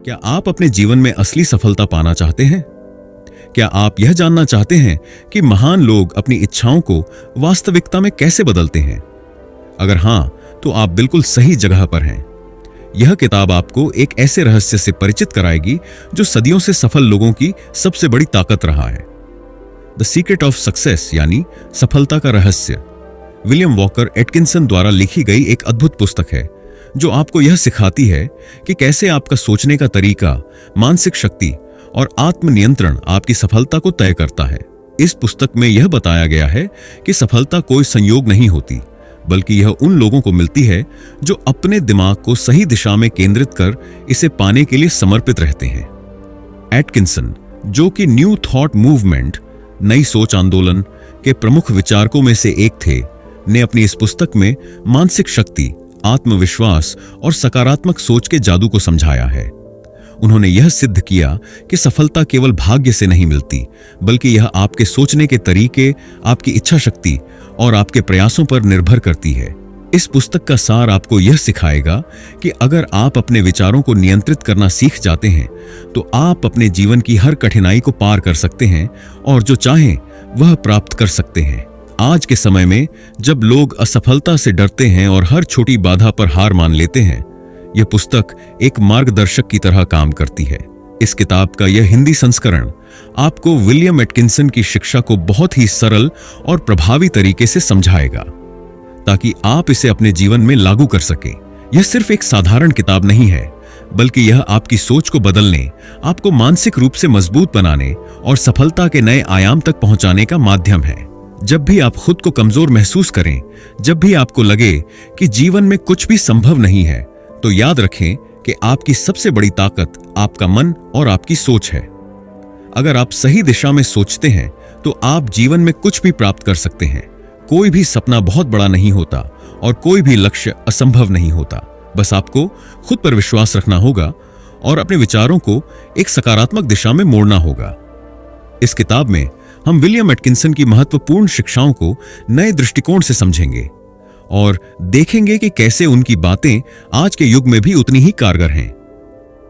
क्या आप अपने जीवन में असली सफलता पाना चाहते हैं? क्या आप यह जानना चाहते हैं कि महान लोग अपनी इच्छाओं को वास्तविकता में कैसे बदलते हैं? अगर हां, तो आप बिल्कुल सही जगह पर हैं। यह किताब आपको एक ऐसे रहस्य से परिचित कराएगी जो सदियों से सफल लोगों की सबसे बड़ी ताकत रहा है। द सीक्रेट ऑफ सक्सेस यानी सफलता का रहस्य, विलियम वॉकर एटकिंसन द्वारा लिखी गई एक अद्भुत पुस्तक है जो आपको यह सिखाती है कि कैसे आपका सोचने का तरीका, मानसिक शक्ति और आत्मनियंत्रण आपकी सफलता को तय करता है। इस पुस्तक में यह बताया गया है कि सफलता कोई संयोग नहीं होती, बल्कि यह उन लोगों को मिलती है जो अपने दिमाग को सही दिशा में केंद्रित कर इसे पाने के लिए समर्पित रहते हैं। एटकिंसन, जो कि न्यू थॉट मूवमेंट, नई सोच आंदोलन के प्रमुख विचारकों में से एक थे, ने अपनी इस पुस्तक में मानसिक शक्ति, आत्मविश्वास और सकारात्मक सोच के जादू को समझाया है। उन्होंने यह सिद्ध किया कि सफलता केवल भाग्य से नहीं मिलती, बल्कि यह आपके सोचने के तरीके, आपकी इच्छा शक्ति और आपके प्रयासों पर निर्भर करती है। इस पुस्तक का सार आपको यह सिखाएगा कि अगर आप अपने विचारों को नियंत्रित करना सीख जाते हैं, तो आप अपने जीवन की हर कठिनाई को पार कर सकते हैं और जो चाहें वह प्राप्त कर सकते हैं। आज के समय में जब लोग असफलता से डरते हैं और हर छोटी बाधा पर हार मान लेते हैं, यह पुस्तक एक मार्गदर्शक की तरह काम करती है। इस किताब का यह हिंदी संस्करण आपको विलियम एटकिंसन की शिक्षा को बहुत ही सरल और प्रभावी तरीके से समझाएगा, ताकि आप इसे अपने जीवन में लागू कर सकें। यह सिर्फ एक साधारण किताब नहीं है, बल्कि यह आपकी सोच को बदलने, आपको मानसिक रूप से मजबूत बनाने और सफलता के नए आयाम तक पहुंचाने का माध्यम है। जब भी आप खुद को कमजोर महसूस करें, जब भी आपको लगे कि जीवन में कुछ भी संभव नहीं है, तो याद रखें कि आपकी सबसे बड़ी ताकत आपका मन और आपकी सोच है। अगर आप सही दिशा में सोचते हैं, तो आप जीवन में कुछ भी प्राप्त कर सकते हैं। कोई भी सपना बहुत बड़ा नहीं होता और कोई भी लक्ष्य असंभव नहीं होता। बस आपको खुद पर विश्वास रखना होगा और अपने विचारों को एक सकारात्मक दिशा में मोड़ना होगा। इस किताब में हम विलियम एटकिंसन की महत्वपूर्ण शिक्षाओं को नए दृष्टिकोण से समझेंगे और देखेंगे कि कैसे उनकी बातें आज के युग में भी उतनी ही कारगर हैं।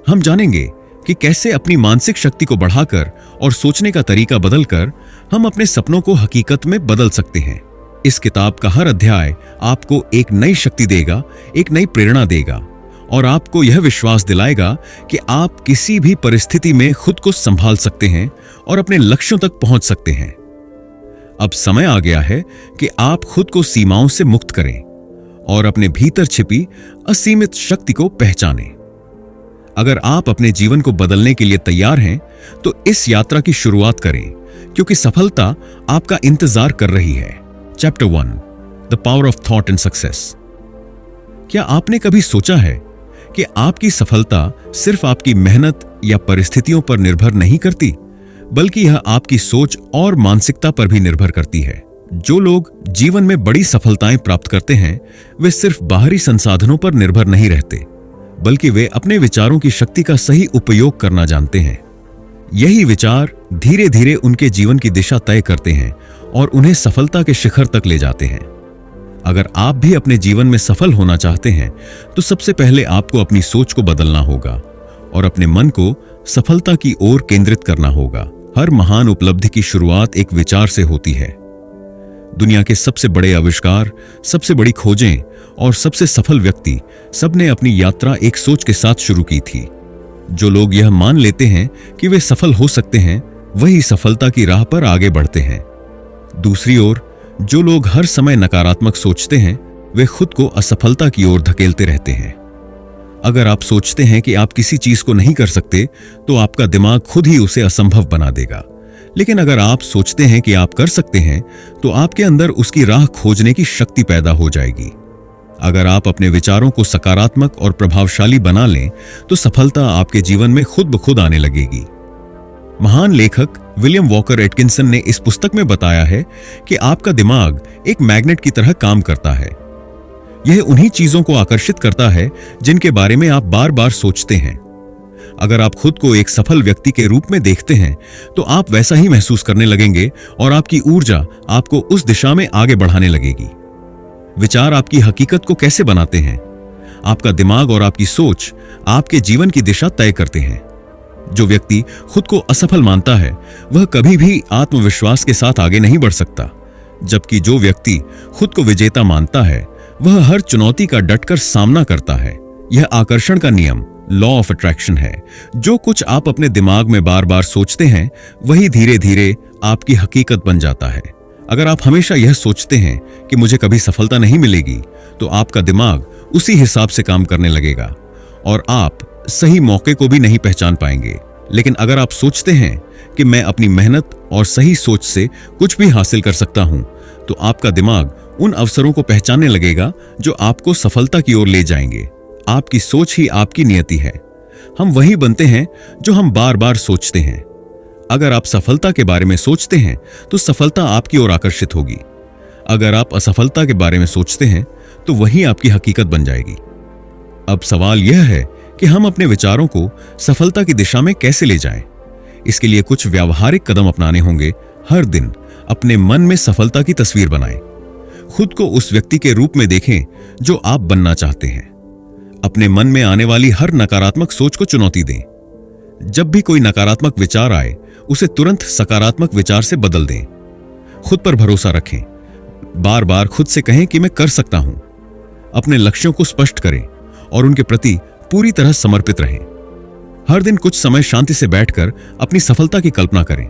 हम जानेंगे कि कैसे अपनी मानसिक शक्ति को बढ़ाकर और सोचने का तरीका बदलकर हम अपने सपनों को हकीकत में बदल सकते हैं। इस किताब का हर अध्याय आपको एक नई शक्ति देगा, एक नई प्रेरणा देगा और आपको यह विश्वास दिलाएगा कि आप किसी भी परिस्थिति में खुद को संभाल सकते हैं और अपने लक्ष्यों तक पहुंच सकते हैं। अब समय आ गया है कि आप खुद को सीमाओं से मुक्त करें और अपने भीतर छिपी असीमित शक्ति को पहचानें। अगर आप अपने जीवन को बदलने के लिए तैयार हैं, तो इस यात्रा की शुरुआत करें, क्योंकि सफलता आपका इंतजार कर रही है। Chapter 1, the power of thought and success. क्या आपने कभी सोचा है कि आपकी सफलता सिर्फ आपकी मेहनत या परिस्थितियों पर निर्भर नहीं करती, बल्कि यह आपकी सोच और मानसिकता पर भी निर्भर करती है। जो लोग जीवन में बड़ी सफलताएं प्राप्त करते हैं, वे सिर्फ बाहरी संसाधनों पर निर्भर नहीं रहते, बल्कि वे अपने विचारों की शक्ति का सही उपयोग करना जानते हैं। यही विचार धीरे धीरे उनके जीवन की दिशा तय करते हैं और उन्हें सफलता के शिखर तक ले जाते हैं। अगर आप भी अपने जीवन में सफल होना चाहते हैं, तो सबसे पहले आपको अपनी सोच को बदलना होगा और अपने मन को सफलता की ओर केंद्रित करना होगा। हर महान उपलब्धि की शुरुआत एक विचार से होती है। दुनिया के सबसे बड़े आविष्कार, सबसे बड़ी खोजें और सबसे सफल व्यक्ति सबने अपनी यात्रा एक सोच के साथ शुरू की थी। जो लोग यह मान लेते हैं कि वे सफल हो सकते हैं, वही सफलता की राह पर आगे बढ़ते हैं। दूसरी ओर, जो लोग हर समय नकारात्मक सोचते हैं, वे खुद को असफलता की ओर धकेलते रहते हैं। अगर आप सोचते हैं कि आप किसी चीज को नहीं कर सकते, तो आपका दिमाग खुद ही उसे असंभव बना देगा। लेकिन अगर आप सोचते हैं कि आप कर सकते हैं, तो आपके अंदर उसकी राह खोजने की शक्ति पैदा हो जाएगी। अगर आप अपने विचारों को सकारात्मक और प्रभावशाली बना लें, तो सफलता आपके जीवन में खुद ब खुद आने लगेगी। महान लेखक विलियम वॉकर एटकिंसन ने इस पुस्तक में बताया है कि आपका दिमाग एक मैग्नेट की तरह काम करता है। यह उन्हीं चीजों को आकर्षित करता है जिनके बारे में आप बार बार सोचते हैं। अगर आप खुद को एक सफल व्यक्ति के रूप में देखते हैं, तो आप वैसा ही महसूस करने लगेंगे और आपकी ऊर्जा आपको उस दिशा में आगे बढ़ाने लगेगी। विचार आपकी हकीकत को कैसे बनाते हैं? आपका दिमाग और आपकी सोच आपके जीवन की दिशा तय करते हैं। जो व्यक्ति खुद को असफल मानता है वह कभी भी आत्मविश्वास के साथ आगे नहीं बढ़ सकता, जबकि जो व्यक्ति खुद को विजेता मानता है वह हर चुनौती का डटकर सामना करता है। यह आकर्षण का नियम, लॉ ऑफ अट्रैक्शन है। जो कुछ आप अपने दिमाग में बार बार सोचते हैं वही धीरे धीरे आपकी हकीकत बन जाता है। अगर आप हमेशा यह सोचते हैं कि मुझे कभी सफलता नहीं मिलेगी, तो आपका दिमाग उसी हिसाब से काम करने लगेगा और आप सही मौके को भी नहीं पहचान पाएंगे। लेकिन अगर आप सोचते हैं कि मैं अपनी मेहनत और सही सोच से कुछ भी हासिल कर सकता हूं, तो आपका दिमाग उन अवसरों को पहचानने लगेगा जो आपको सफलता की ओर ले जाएंगे। आपकी सोच ही आपकी नियति है। हम वही बनते हैं जो हम बार बार सोचते हैं। अगर आप सफलता के बारे में सोचते हैं तो सफलता आपकी ओर आकर्षित होगी। अगर आप असफलता के बारे में सोचते हैं तो वही आपकी हकीकत बन जाएगी। अब सवाल यह है कि हम अपने विचारों को सफलता की दिशा में कैसे ले जाएं? इसके लिए कुछ व्यावहारिक कदम अपनाने होंगे। हर दिन अपने मन में सफलता की तस्वीर बनाएं। खुद को उस व्यक्ति के रूप में देखें जो आप बनना चाहते हैं। अपने मन में आने वाली हर नकारात्मक सोच को चुनौती दें। जब भी कोई नकारात्मक विचार आए, उसे तुरंत सकारात्मक विचार से बदल दें। खुद पर भरोसा रखें। बार बार खुद से कहें कि मैं कर सकता हूं। अपने लक्ष्यों को स्पष्ट करें और उनके प्रति पूरी तरह समर्पित रहें। हर दिन कुछ समय शांति से बैठकर अपनी सफलता की कल्पना करें।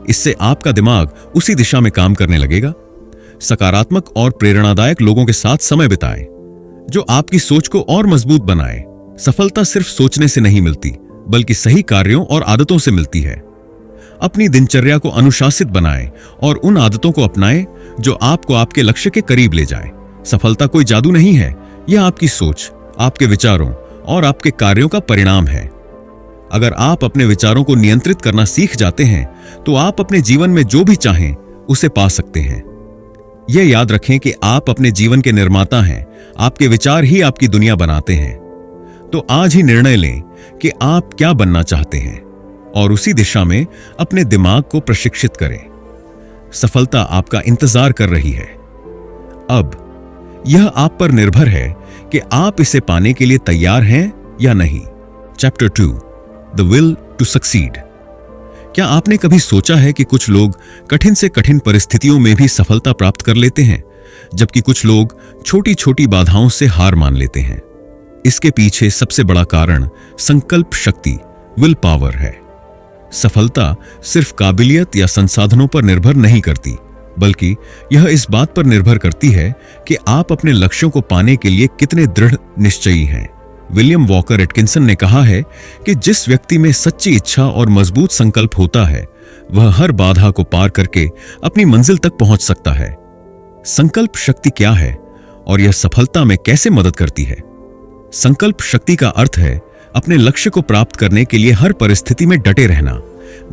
इससे आपका दिमाग उसी दिशा में काम करने लगेगा। सकारात्मक और प्रेरणादायक लोगों के साथ समय बिताएं, जो आपकी सोच को और मजबूत बनाए। सफलता सिर्फ सोचने से नहीं मिलती, बल्कि सही कार्यों और आदतों से मिलती है। अपनी दिनचर्या को अनुशासित बनाएं और उन आदतों को अपनाएं जो आपको आपके लक्ष्य के करीब ले जाएं। सफलता कोई जादू नहीं है, यह आपकी सोच, आपके विचारों और आपके कार्यों का परिणाम है। अगर आप अपने विचारों को नियंत्रित करना सीख जाते हैं, तो आप अपने जीवन में जो भी चाहें उसे पा सकते हैं। यह याद रखें कि आप अपने जीवन के निर्माता हैं। आपके विचार ही आपकी दुनिया बनाते हैं। तो आज ही निर्णय लें कि आप क्या बनना चाहते हैं और उसी दिशा में अपने दिमाग को प्रशिक्षित करें। सफलता आपका इंतजार कर रही है। अब यह आप पर निर्भर है कि आप इसे पाने के लिए तैयार हैं या नहीं। Chapter 2, the will to succeed. क्या आपने कभी सोचा है कि कुछ लोग कठिन से कठिन परिस्थितियों में भी सफलता प्राप्त कर लेते हैं, जबकि कुछ लोग छोटी छोटी बाधाओं से हार मान लेते हैं? इसके पीछे सबसे बड़ा कारण संकल्प शक्ति, विल पावर है। सफलता सिर्फ काबिलियत या संसाधनों पर निर्भर नहीं करती, बल्कि यह इस बात पर निर्भर करती है कि आप अपने लक्ष्यों को पाने के लिए कितने दृढ़ निश्चयी हैं। विलियम वॉकर एटकिंसन ने कहा है कि जिस व्यक्ति में सच्ची इच्छा और मजबूत संकल्प होता है, वह हर बाधा को पार करके अपनी मंजिल तक पहुंच सकता है। संकल्प शक्ति क्या है और यह सफलता में कैसे मदद करती है? संकल्प शक्ति का अर्थ है अपने लक्ष्य को प्राप्त करने के लिए हर परिस्थिति में डटे रहना,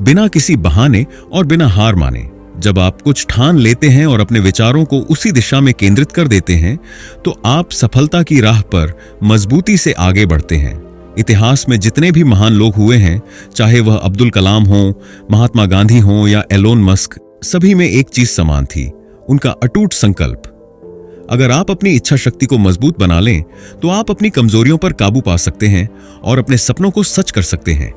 बिना किसी बहाने और बिना हार माने। जब आप कुछ ठान लेते हैं और अपने विचारों को उसी दिशा में केंद्रित कर देते हैं, तो आप सफलता की राह पर मजबूती से आगे बढ़ते हैं। इतिहास में जितने भी महान लोग हुए हैं, चाहे वह अब्दुल कलाम हो, महात्मा गांधी हो या एलोन मस्क, सभी में एक चीज समान थी, उनका अटूट संकल्प। अगर आप अपनी इच्छा शक्ति को मजबूत बना लें, तो आप अपनी कमजोरियों पर काबू पा सकते हैं और अपने सपनों को सच कर सकते हैं।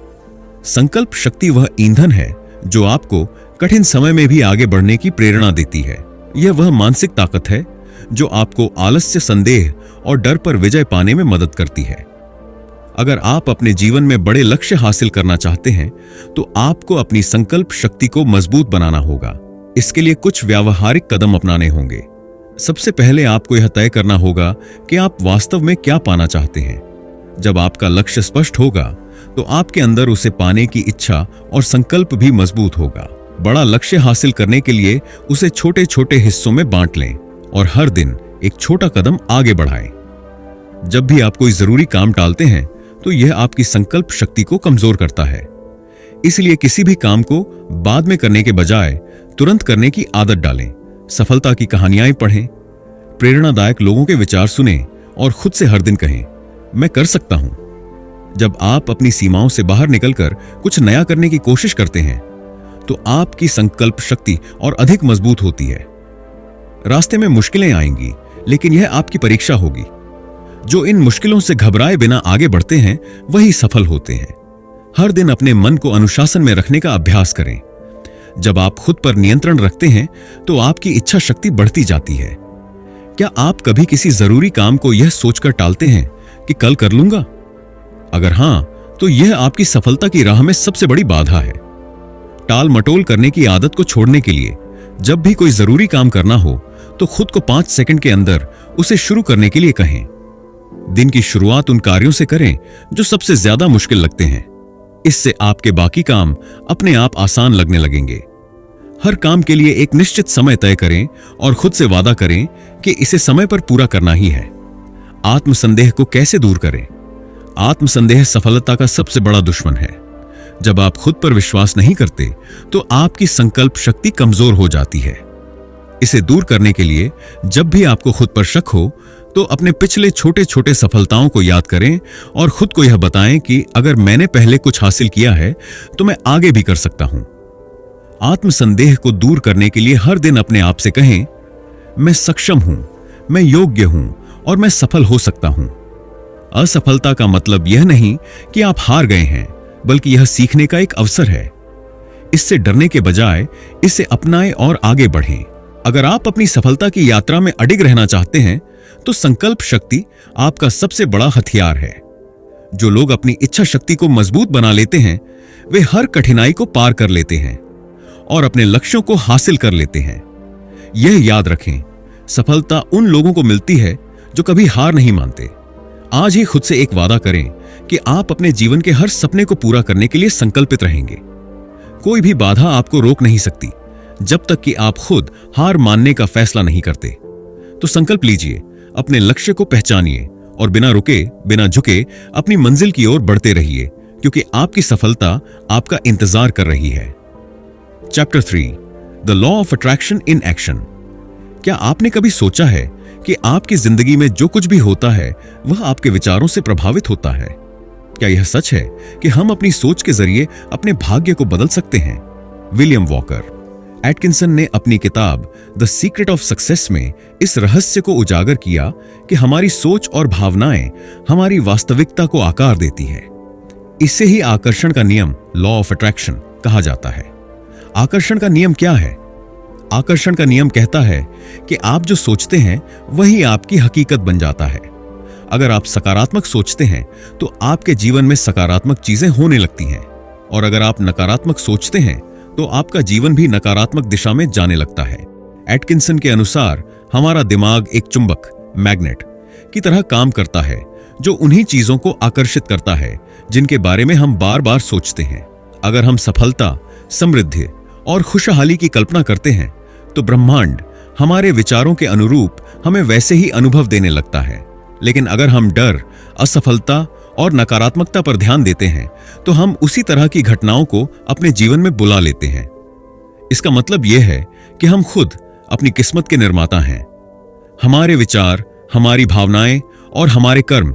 संकल्प शक्ति वह ईंधन है जो आपको कठिन समय में भी आगे बढ़ने की प्रेरणा देती है। यह वह मानसिक ताकत है जो आपको आलस्य, संदेह और डर पर विजय पाने में मदद करती है। अगर आप अपने जीवन में बड़े लक्ष्य हासिल करना चाहते हैं, तो आपको अपनी संकल्प शक्ति को मजबूत बनाना होगा। इसके लिए कुछ व्यावहारिक कदम अपनाने होंगे। सबसे पहले आपको यह तय करना होगा कि आप वास्तव में क्या पाना चाहते हैं। जब आपका लक्ष्य स्पष्ट होगा, तो आपके अंदर उसे पाने की इच्छा और संकल्प भी मजबूत होगा। बड़ा लक्ष्य हासिल करने के लिए उसे छोटे छोटे हिस्सों में बांट लें और हर दिन एक छोटा कदम आगे बढ़ाएं। जब भी आप कोई जरूरी काम टालते हैं, तो यह आपकी संकल्प शक्ति को कमजोर करता है। इसलिए किसी भी काम को बाद में करने के बजाय तुरंत करने की आदत डालें। सफलता की कहानियां पढ़ें, प्रेरणादायक लोगों के विचार सुनें और खुद से हर दिन कहें, मैं कर सकता हूं। जब आप अपनी सीमाओं से बाहर निकलकर कुछ नया करने की कोशिश करते हैं, तो आपकी संकल्प शक्ति और अधिक मजबूत होती है। रास्ते में मुश्किलें आएंगी, लेकिन यह आपकी परीक्षा होगी। जो इन मुश्किलों से घबराए बिना आगे बढ़ते हैं वही सफल होते हैं। हर दिन अपने मन को अनुशासन में रखने का अभ्यास करें। जब आप खुद पर नियंत्रण रखते हैं तो आपकी इच्छा शक्ति बढ़ती जाती है। क्या आप कभी किसी जरूरी काम को यह सोचकर टालते हैं कि कल कर लूंगा? अगर हां, तो यह आपकी सफलता की राह में सबसे बड़ी बाधा है। टाल मटोल करने की आदत को छोड़ने के लिए जब भी कोई जरूरी काम करना हो तो खुद को 5 सेकंड के अंदर उसे शुरू करने के लिए कहें। दिन की शुरुआत उन कार्यों से करें जो सबसे ज्यादा मुश्किल लगते हैं। इससे आपके बाकी काम अपने आप आसान लगने लगेंगे। हर काम के लिए एक निश्चित समय तय करें और खुद से वादा करें कि इसे समय पर पूरा करना ही है। आत्मसंदेह को कैसे दूर करें? आत्मसंदेह सफलता का सबसे बड़ा दुश्मन है। जब आप खुद पर विश्वास नहीं करते तो आपकी संकल्प शक्ति कमजोर हो जाती है। इसे दूर करने के लिए जब भी आपको खुद पर शक हो तो अपने पिछले छोटे छोटे सफलताओं को याद करें और खुद को यह बताएं कि अगर मैंने पहले कुछ हासिल किया है तो मैं आगे भी कर सकता हूं। आत्मसंदेह को दूर करने के लिए हर दिन अपने आप से कहें, मैं सक्षम हूं, मैं योग्य हूं और मैं सफल हो सकता हूं। असफलता का मतलब यह नहीं कि आप हार गए हैं, बल्कि यह सीखने का एक अवसर है। इससे डरने के बजाय इसे अपनाएं और आगे बढ़ें। अगर आप अपनी सफलता की यात्रा में अडिग रहना चाहते हैं तो संकल्प शक्ति आपका सबसे बड़ा हथियार है। जो लोग अपनी इच्छा शक्ति को मजबूत बना लेते हैं वे हर कठिनाई को पार कर लेते हैं और अपने लक्ष्यों को हासिल कर लेते हैं। यह याद रखें, सफलता उन लोगों को मिलती है जो कभी हार नहीं मानते। आज ही खुद से एक वादा करें कि आप अपने जीवन के हर सपने को पूरा करने के लिए संकल्पित रहेंगे। कोई भी बाधा आपको रोक नहीं सकती जब तक कि आप खुद हार मानने का फैसला नहीं करते। तो संकल्प लीजिए, अपने लक्ष्य को पहचानिए और बिना रुके, बिना झुके अपनी मंजिल की ओर बढ़ते रहिए, क्योंकि आपकी सफलता आपका इंतजार कर रही है। Chapter 3, the law of attraction in action. क्या आपने कभी सोचा है कि आपकी जिंदगी में जो कुछ भी होता है वह आपके विचारों से प्रभावित होता है? क्या यह सच है कि हम अपनी सोच के जरिए अपने भाग्य को बदल सकते हैं? विलियम वॉकर एटकिंसन ने अपनी किताब द सीक्रेट ऑफ सक्सेस में इस रहस्य को उजागर किया कि हमारी सोच और भावनाएं हमारी वास्तविकता को आकार देती है। इसे ही आकर्षण का नियम, लॉ ऑफ अट्रैक्शन, कहा जाता है। आकर्षण का नियम क्या है? आकर्षण का नियम कहता है कि आप जो सोचते हैं वही आपकी हकीकत बन जाता है। अगर आप सकारात्मक सोचते हैं तो आपके जीवन में सकारात्मक चीजें होने लगती हैं, और अगर आप नकारात्मक सोचते हैं तो आपका जीवन भी नकारात्मक दिशा में जाने लगता है। एटकिंसन के अनुसार हमारा दिमाग एक चुंबक, मैग्नेट की तरह काम करता है जो उन्हीं चीजों को आकर्षित करता है जिनके बारे में हम बार बार सोचते हैं। अगर हम सफलता, समृद्धि और खुशहाली की कल्पना करते हैं तो ब्रह्मांड हमारे विचारों के अनुरूप हमें वैसे ही अनुभव देने लगता है। लेकिन अगर हम डर, असफलता और नकारात्मकता पर ध्यान देते हैं तो हम उसी तरह की घटनाओं को अपने जीवन में बुला लेते हैं। इसका मतलब यह है कि हम खुद अपनी किस्मत के निर्माता हैं। हमारे विचार, हमारी भावनाएं और हमारे कर्म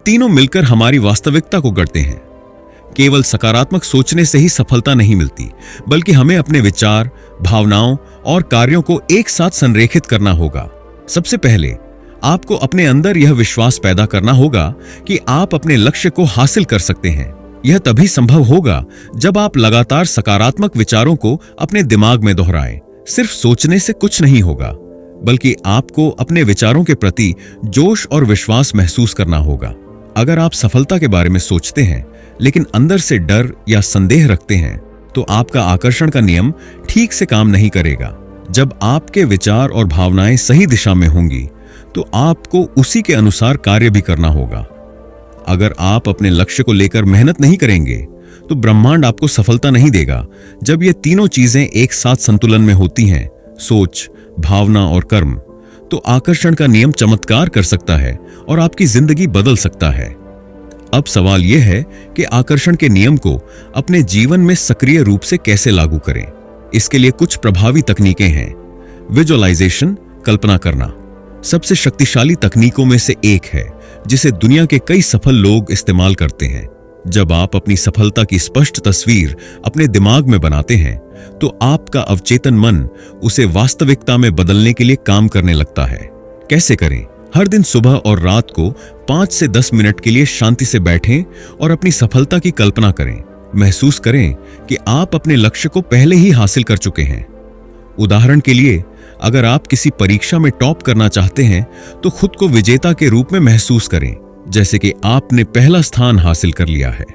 तीनों मिलकर हमारी वास्तविकता को गढ़ते हैं। केवल सकारात्मक सोचने से ही सफलता नहीं मिलती, बल्कि हमें अपने विचार, भावनाओं और कार्यों को एक साथ संरेखित करना होगा। सबसे पहले आपको अपने अंदर यह विश्वास पैदा करना होगा कि आप अपने लक्ष्य को हासिल कर सकते हैं। यह तभी संभव होगा जब आप लगातार सकारात्मक विचारों को अपने दिमाग में दोहराएं। सिर्फ सोचने से कुछ नहीं होगा, बल्कि आपको अपने विचारों के प्रति जोश और विश्वास महसूस करना होगा। अगर आप सफलता के बारे में सोचते हैं लेकिन अंदर से डर या संदेह रखते हैं तो आपका आकर्षण का नियम ठीक से काम नहीं करेगा। जब आपके विचार और भावनाएं सही दिशा में होंगी तो आपको उसी के अनुसार कार्य भी करना होगा। अगर आप अपने लक्ष्य को लेकर मेहनत नहीं करेंगे तो ब्रह्मांड आपको सफलता नहीं देगा। जब ये तीनों चीजें एक साथ संतुलन में होती हैं, सोच, भावना और कर्म, तो आकर्षण का नियम चमत्कार कर सकता है और आपकी जिंदगी बदल सकता है। अब सवाल यह है कि आकर्षण के नियम को अपने जीवन में सक्रिय रूप से कैसे लागू करें। इसके लिए कुछ प्रभावी तकनीकें हैं। विजुअलाइजेशन, कल्पना करना, सबसे शक्तिशाली तकनीकों में से एक है जिसे दुनिया के कई सफल लोग इस्तेमाल करते हैं। जब आप अपनी सफलता की स्पष्ट तस्वीर अपने दिमाग में बनाते हैं तो आपका अवचेतन मन उसे वास्तविकता में बदलने के लिए काम करने लगता है। कैसे करें? हर दिन सुबह और रात को 5 से 10 मिनट के लिए शांति से बैठें और अपनी सफलता की कल्पना करें। महसूस करें कि आप अपने लक्ष्य को पहले ही हासिल कर चुके हैं। उदाहरण के लिए, अगर आप किसी परीक्षा में टॉप करना चाहते हैं तो खुद को विजेता के रूप में महसूस करें, जैसे कि आपने पहला स्थान हासिल कर लिया है।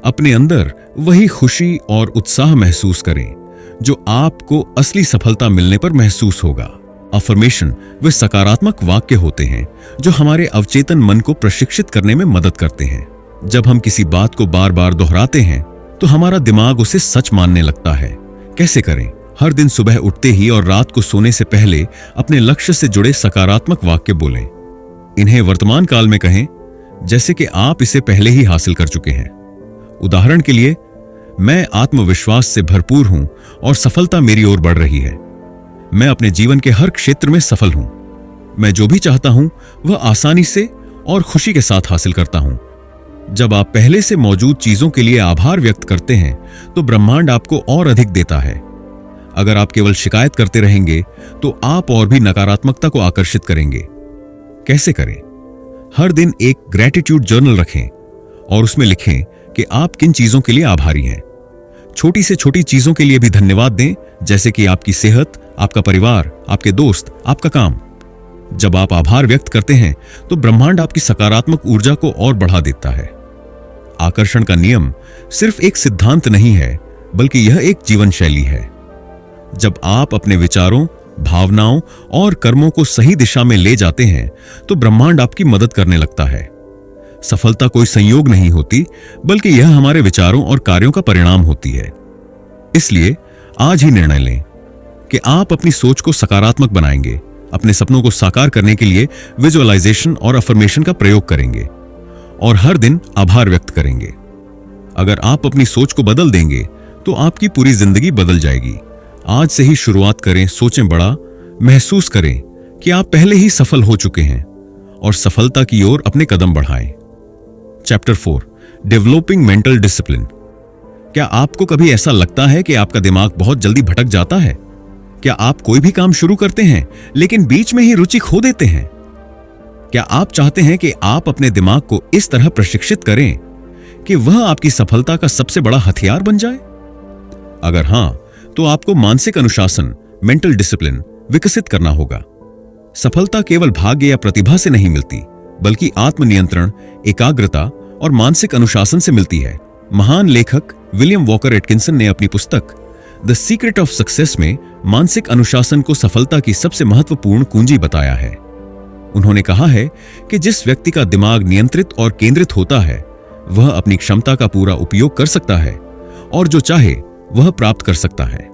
अपने अंदर वही खुशी और उत्साह महसूस करें जो आपको असली सफलता मिलने पर महसूस होगा। अफर्मेशन वे सकारात्मक वाक्य होते हैं जो हमारे अवचेतन मन को प्रशिक्षित करने में मदद करते हैं। जब हम किसी बात को बार बार दोहराते हैं तो हमारा दिमाग उसे सच मानने लगता है। कैसे करें? हर दिन सुबह उठते ही और रात को सोने से पहले अपने लक्ष्य से जुड़े सकारात्मक वाक्य बोलें। इन्हें वर्तमान काल में कहें, जैसे कि आप इसे पहले ही हासिल कर चुके हैं। उदाहरण के लिए, मैं आत्मविश्वास से भरपूर हूं और सफलता मेरी ओर बढ़ रही है। मैं अपने जीवन के हर क्षेत्र में सफल हूं। मैं जो भी चाहता हूं वह आसानी से और खुशी के साथ हासिल करता हूं। जब आप पहले से मौजूद चीजों के लिए आभार व्यक्त करते हैं तो ब्रह्मांड आपको और अधिक देता है। अगर आप केवल शिकायत करते रहेंगे तो आप और भी नकारात्मकता को आकर्षित करेंगे। कैसे करें? हर दिन एक ग्रैटिट्यूड जर्नल रखें और उसमें लिखें कि आप किन चीजों के लिए आभारी हैं। छोटी से छोटी चीजों के लिए भी धन्यवाद दें, जैसे कि आपकी सेहत, आपका परिवार, आपके दोस्त, आपका काम। जब आप आभार व्यक्त करते हैं तो ब्रह्मांड आपकी सकारात्मक ऊर्जा को और बढ़ा देता है। आकर्षण का नियम सिर्फ एक सिद्धांत नहीं है, बल्कि यह एक जीवन शैली है। जब आप अपने विचारों, भावनाओं और कर्मों को सही दिशा में ले जाते हैं तो ब्रह्मांड आपकी मदद करने लगता है। सफलता कोई संयोग नहीं होती, बल्कि यह हमारे विचारों और कार्यों का परिणाम होती है। इसलिए आज ही निर्णय लें कि आप अपनी सोच को सकारात्मक बनाएंगे, अपने सपनों को साकार करने के लिए विजुअलाइजेशन और अफर्मेशन का प्रयोग करेंगे और हर दिन आभार व्यक्त करेंगे। अगर आप अपनी सोच को बदल देंगे तो आपकी पूरी जिंदगी बदल जाएगी। आज से ही शुरुआत करें, सोचें बड़ा, महसूस करें कि आप पहले ही सफल हो चुके हैं और सफलता की ओर अपने कदम बढ़ाएं। Chapter 4, developing mental discipline. क्या आपको कभी ऐसा लगता है कि आपका दिमाग बहुत जल्दी भटक जाता है? क्या आप कोई भी काम शुरू करते हैं लेकिन बीच में ही रुचि खो देते हैं? क्या आप चाहते हैं कि आप अपने दिमाग को इस तरह प्रशिक्षित करें कि वह आपकी सफलता का सबसे बड़ा हथियार बन जाए? अगर हां, तो आपको मानसिक अनुशासन, मेंटल डिसिप्लिन विकसित करना होगा। सफलता केवल भाग्य या प्रतिभा से नहीं मिलती, बल्कि आत्मनियंत्रण, एकाग्रता और मानसिक अनुशासन से मिलती है। महान लेखक विलियम वॉकर एटकिंसन ने अपनी पुस्तक द सीक्रेट ऑफ सक्सेस में मानसिक अनुशासन को सफलता की सबसे महत्वपूर्ण कुंजी बताया है। उन्होंने कहा है कि जिस व्यक्ति का दिमाग नियंत्रित और केंद्रित होता है वह अपनी क्षमता का पूरा उपयोग कर सकता है और जो चाहे वह प्राप्त कर सकता है।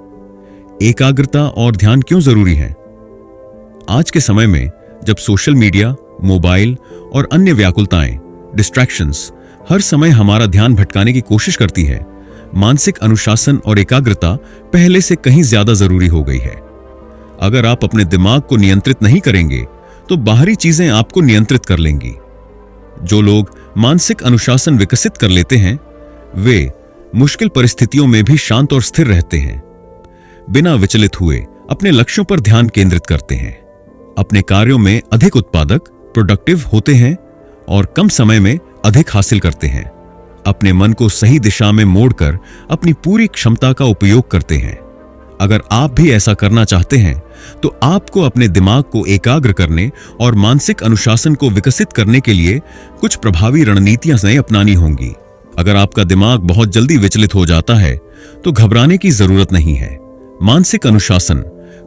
एकाग्रता और ध्यान क्यों जरूरी है? आज के समय में जब सोशल मीडिया, मोबाइल और अन्य व्याकुलताएं, डिस्ट्रैक्शंस हर समय हमारा ध्यान भटकाने की कोशिश करती है, मानसिक अनुशासन और एकाग्रता पहले से कहीं ज्यादा जरूरी हो गई है। अगर आप अपने दिमाग को नियंत्रित नहीं करेंगे तो बाहरी चीजें आपको नियंत्रित कर लेंगी। जो लोग मानसिक अनुशासन विकसित कर लेते हैं वे मुश्किल परिस्थितियों में भी शांत और स्थिर रहते हैं, बिना विचलित हुए अपने लक्ष्यों पर ध्यान केंद्रित करते हैं, अपने कार्यों में अधिक उत्पादक, प्रोडक्टिव होते हैं और कम समय में अधिक हासिल करते हैं। अपने मन को सही दिशा में मोड़कर अपनी पूरी क्षमता का उपयोग करते हैं। अगर आप भी ऐसा करना चाहते हैं तो आपको अपने दिमाग को एकाग्र करने और मानसिक अनुशासन को विकसित करने के लिए कुछ प्रभावी रणनीतियां अपनानी होंगी। अगर आपका दिमाग बहुत जल्दी विचलित हो जाता है तो घबराने की जरूरत नहीं है। मानसिक अनुशासन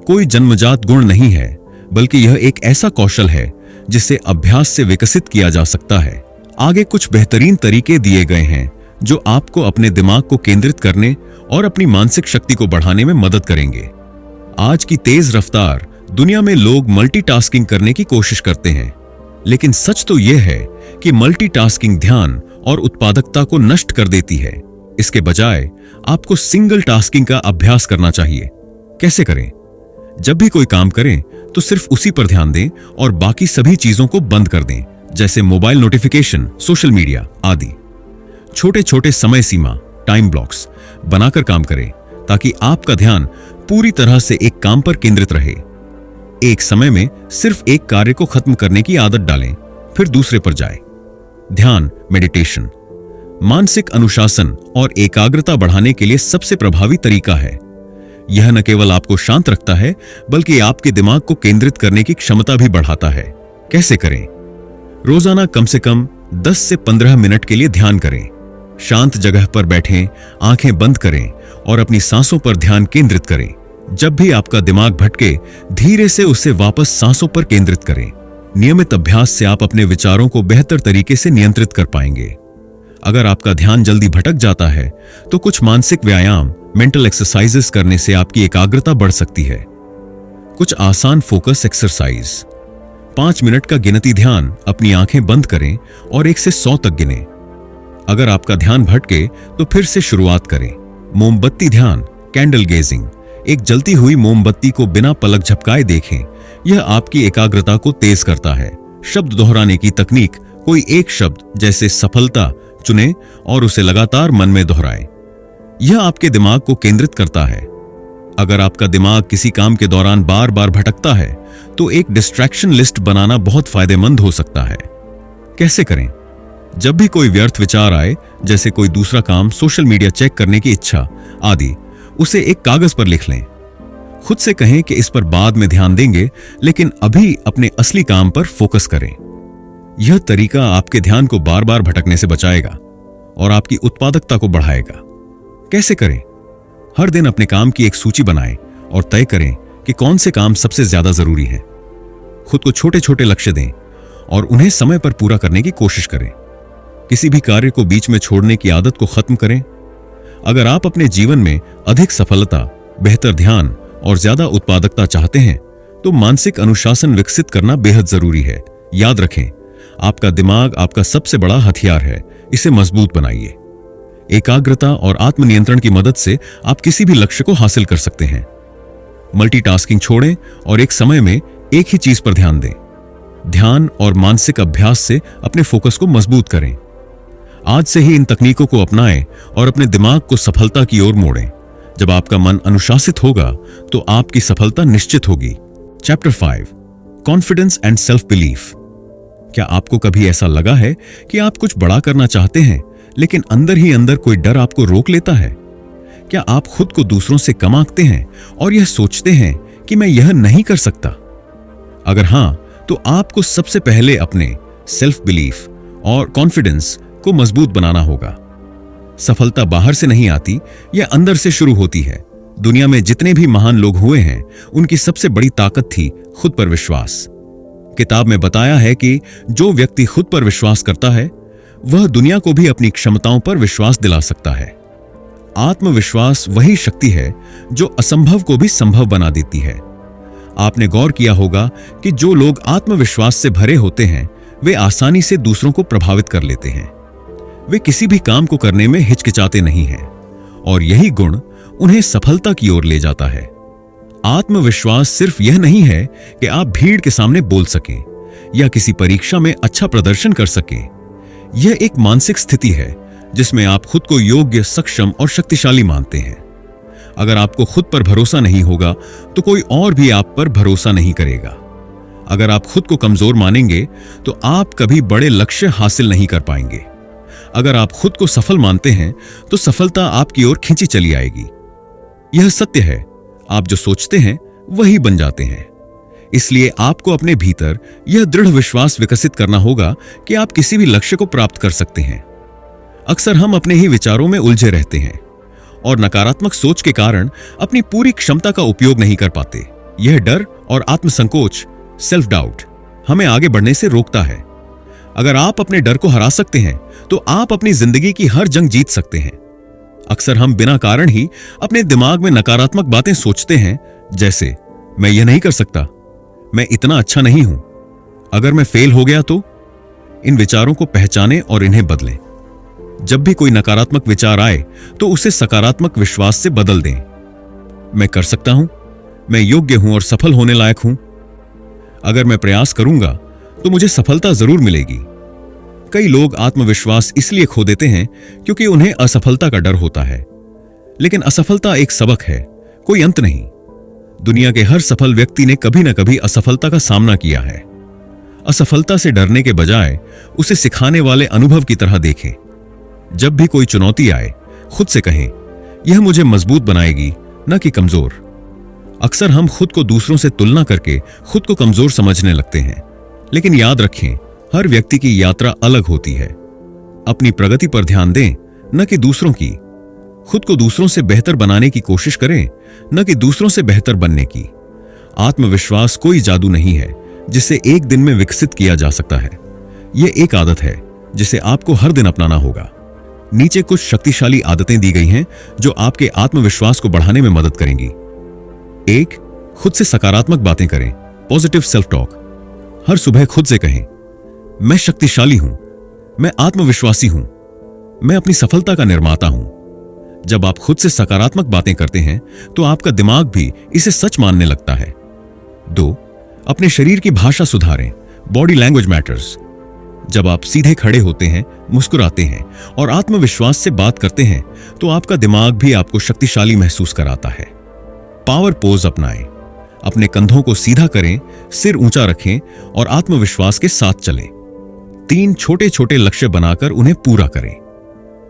कोई जन्मजात गुण नहीं है, बल्कि यह एक ऐसा कौशल है जिसे अभ्यास से विकसित किया जा सकता है। आगे कुछ बेहतरीन तरीके दिए गए हैं जो आपको अपने दिमाग को केंद्रित करने और अपनी मानसिक शक्ति को बढ़ाने में मदद करेंगे। आज की तेज रफ्तार दुनिया में लोग मल्टीटास्किंग करने की कोशिश करते हैं, लेकिन सच तो यह है कि मल्टीटास्किंग ध्यान और उत्पादकता को नष्ट कर देती है। इसके बजाय आपको सिंगल टास्किंग का अभ्यास करना चाहिए। कैसे करें? जब भी कोई काम करें तो सिर्फ उसी पर ध्यान दें और बाकी सभी चीजों को बंद कर दें, जैसे मोबाइल नोटिफिकेशन, सोशल मीडिया आदि। छोटे छोटे समय सीमा, टाइम ब्लॉक्स बनाकर काम करें ताकि आपका ध्यान पूरी तरह से एक काम पर केंद्रित रहे। एक समय में सिर्फ एक कार्य को खत्म करने की आदत डालें, फिर दूसरे पर जाएं। ध्यान, मेडिटेशन मानसिक अनुशासन और एकाग्रता बढ़ाने के लिए सबसे प्रभावी तरीका है। यह न केवल आपको शांत रखता है, बल्कि आपके दिमाग को केंद्रित करने की क्षमता भी बढ़ाता है। कैसे करें? रोजाना कम से कम 10 से 15 मिनट के लिए ध्यान करें। शांत जगह पर बैठें, आंखें बंद करें और अपनी सांसों पर ध्यान केंद्रित करें। जब भी आपका दिमाग भटके, धीरे से उसे वापस सांसों पर केंद्रित करें। नियमित अभ्यास से आप अपने विचारों को बेहतर तरीके से नियंत्रित कर पाएंगे। अगर आपका ध्यान जल्दी भटक जाता है, तो कुछ मानसिक व्यायाम, मेंटल एक्सरसाइजेस करने से आपकी एकाग्रता बढ़ सकती है। कुछ आसान फोकस एक्सरसाइज। 5 मिनट का गिनती ध्यान, अपनी आंखें बंद करें और 1 से 100 तक गिनें। अगर आपका ध्यान भटके तो फिर से शुरुआत करें। मोमबत्ती ध्यान, कैंडल गेजिंग, एक जलती हुई मोमबत्ती को बिना पलक झपकाए देखें। यह आपकी एकाग्रता को तेज करता है। शब्द दोहराने की तकनीक, कोई एक शब्द जैसे सफलता चुनें और उसे लगातार मन में दोहराएं। यह आपके दिमाग को केंद्रित करता है। अगर आपका दिमाग किसी काम के दौरान बार बार भटकता है, तो एक डिस्ट्रैक्शन लिस्ट बनाना बहुत फायदेमंद हो सकता है। कैसे करें? जब भी कोई व्यर्थ विचार आए, जैसे कोई दूसरा काम, सोशल मीडिया चेक करने की इच्छा आदि, उसे एक कागज पर लिख लें। खुद से कहें कि इस पर बाद में ध्यान देंगे, लेकिन अभी अपने असली काम पर फोकस करें। यह तरीका आपके ध्यान को बार बार भटकने से बचाएगा और आपकी उत्पादकता को बढ़ाएगा। कैसे करें? हर दिन अपने काम की एक सूची बनाएं और तय करें कि कौन से काम सबसे ज्यादा जरूरी हैं। खुद को छोटे छोटे लक्ष्य दें और उन्हें समय पर पूरा करने की कोशिश करें। किसी भी कार्य को बीच में छोड़ने की आदत को खत्म करें। अगर आप अपने जीवन में अधिक सफलता, बेहतर ध्यान और ज्यादा उत्पादकता चाहते हैं, तो मानसिक अनुशासन विकसित करना बेहद जरूरी है। याद रखें, आपका दिमाग आपका सबसे बड़ा हथियार है। इसे मजबूत बनाइए। एकाग्रता और आत्मनियंत्रण की मदद से आप किसी भी लक्ष्य को हासिल कर सकते हैं। मल्टीटास्किंग छोड़ें और एक समय में एक ही चीज पर ध्यान दें। ध्यान और मानसिक अभ्यास से अपने फोकस को मजबूत करें। आज से ही इन तकनीकों को अपनाएं और अपने दिमाग को सफलता की ओर मोड़ें। जब आपका मन अनुशासित होगा, तो आपकी सफलता निश्चित होगी। Chapter 5, confidence and self belief. क्या आपको कभी ऐसा लगा है कि आप कुछ बड़ा करना चाहते हैं, लेकिन अंदर ही अंदर कोई डर आपको रोक लेता है? क्या आप खुद को दूसरों से कम आंकते हैं और यह सोचते हैं कि मैं यह नहीं कर सकता? अगर हां, तो आपको सबसे पहले अपने सेल्फ बिलीफ और कॉन्फिडेंस को मजबूत बनाना होगा। सफलता बाहर से नहीं आती, यह अंदर से शुरू होती है। दुनिया में जितने भी महान लोग हुए हैं, उनकी सबसे बड़ी ताकत थी खुद पर विश्वास। किताब में बताया है कि जो व्यक्ति खुद पर विश्वास करता है, वह दुनिया को भी अपनी क्षमताओं पर विश्वास दिला सकता है। आत्मविश्वास वही शक्ति है जो असंभव को भी संभव बना देती है। आपने गौर किया होगा कि जो लोग आत्मविश्वास से भरे होते हैं, वे आसानी से दूसरों को प्रभावित कर लेते हैं। वे किसी भी काम को करने में हिचकिचाते नहीं हैं और यही गुण उन्हें सफलता की ओर ले जाता है। आत्मविश्वास सिर्फ यह नहीं है कि आप भीड़ के सामने बोल सकें या किसी परीक्षा में अच्छा प्रदर्शन कर सकें। यह एक मानसिक स्थिति है जिसमें आप खुद को योग्य, सक्षम और शक्तिशाली मानते हैं। अगर आपको खुद पर भरोसा नहीं होगा, तो कोई और भी आप पर भरोसा नहीं करेगा। अगर आप खुद को कमजोर मानेंगे, तो आप कभी बड़े लक्ष्य हासिल नहीं कर पाएंगे। अगर आप खुद को सफल मानते हैं, तो सफलता आपकी ओर खींची चली आएगी। यह सत्य है, आप जो सोचते हैं वही बन जाते हैं। इसलिए आपको अपने भीतर यह दृढ़ विश्वास विकसित करना होगा कि आप किसी भी लक्ष्य को प्राप्त कर सकते हैं। अक्सर हम अपने ही विचारों में उलझे रहते हैं और नकारात्मक सोच के कारण अपनी पूरी क्षमता का उपयोग नहीं कर पाते। यह डर और आत्मसंकोच, सेल्फ डाउट, हमें आगे बढ़ने से रोकता है। अगर आप अपने डर को हरा सकते हैं, तो आप अपनी जिंदगी की हर जंग जीत सकते हैं। अक्सर हम बिना कारण ही अपने दिमाग में नकारात्मक बातें सोचते हैं, जैसे मैं यह नहीं कर सकता, मैं इतना अच्छा नहीं हूं, अगर मैं फेल हो गया तो। इन विचारों को पहचानें और इन्हें बदलें। जब भी कोई नकारात्मक विचार आए, तो उसे सकारात्मक विश्वास से बदल दें। मैं कर सकता हूं, मैं योग्य हूं और सफल होने लायक हूं। अगर मैं प्रयास करूंगा तो मुझे सफलता जरूर मिलेगी। कई लोग आत्मविश्वास इसलिए खो देते हैं क्योंकि उन्हें असफलता का डर होता है। लेकिन असफलता एक सबक है, कोई अंत नहीं। दुनिया के हर सफल व्यक्ति ने कभी न कभी असफलता का सामना किया है। असफलता से डरने के बजाय उसे सिखाने वाले अनुभव की तरह देखें। जब भी कोई चुनौती आए, खुद से कहें, यह मुझे मजबूत बनाएगी, न कि कमजोर। अक्सर हम खुद को दूसरों से तुलना करके खुद को कमजोर समझने लगते हैं, लेकिन याद रखें, हर व्यक्ति की यात्रा अलग होती है। अपनी प्रगति पर ध्यान दें, न कि दूसरों की। खुद को दूसरों से बेहतर बनाने की कोशिश करें, न कि दूसरों से बेहतर बनने की। आत्मविश्वास कोई जादू नहीं है जिसे एक दिन में विकसित किया जा सकता है। यह एक आदत है जिसे आपको हर दिन अपनाना होगा। नीचे कुछ शक्तिशाली आदतें दी गई हैं जो आपके आत्मविश्वास को बढ़ाने में मदद करेंगी। 1. खुद से सकारात्मक बातें करें, पॉजिटिव सेल्फ टॉक। हर सुबह खुद से कहें, मैं शक्तिशाली हूं, मैं आत्मविश्वासी हूं, मैं अपनी सफलता का निर्माता हूं। जब आप खुद से सकारात्मक बातें करते हैं तो आपका दिमाग भी इसे सच मानने लगता है। 2. अपने शरीर की भाषा सुधारें, बॉडी लैंग्वेज मैटर्स। जब आप सीधे खड़े होते हैं, मुस्कुराते हैं और आत्मविश्वास से बात करते हैं तो आपका दिमाग भी आपको शक्तिशाली महसूस कराता है। पावर पोज अपनाएं, अपने कंधों को सीधा करें, सिर ऊंचा रखें और आत्मविश्वास के साथ चलें। 3 छोटे छोटे लक्ष्य बनाकर उन्हें पूरा करें।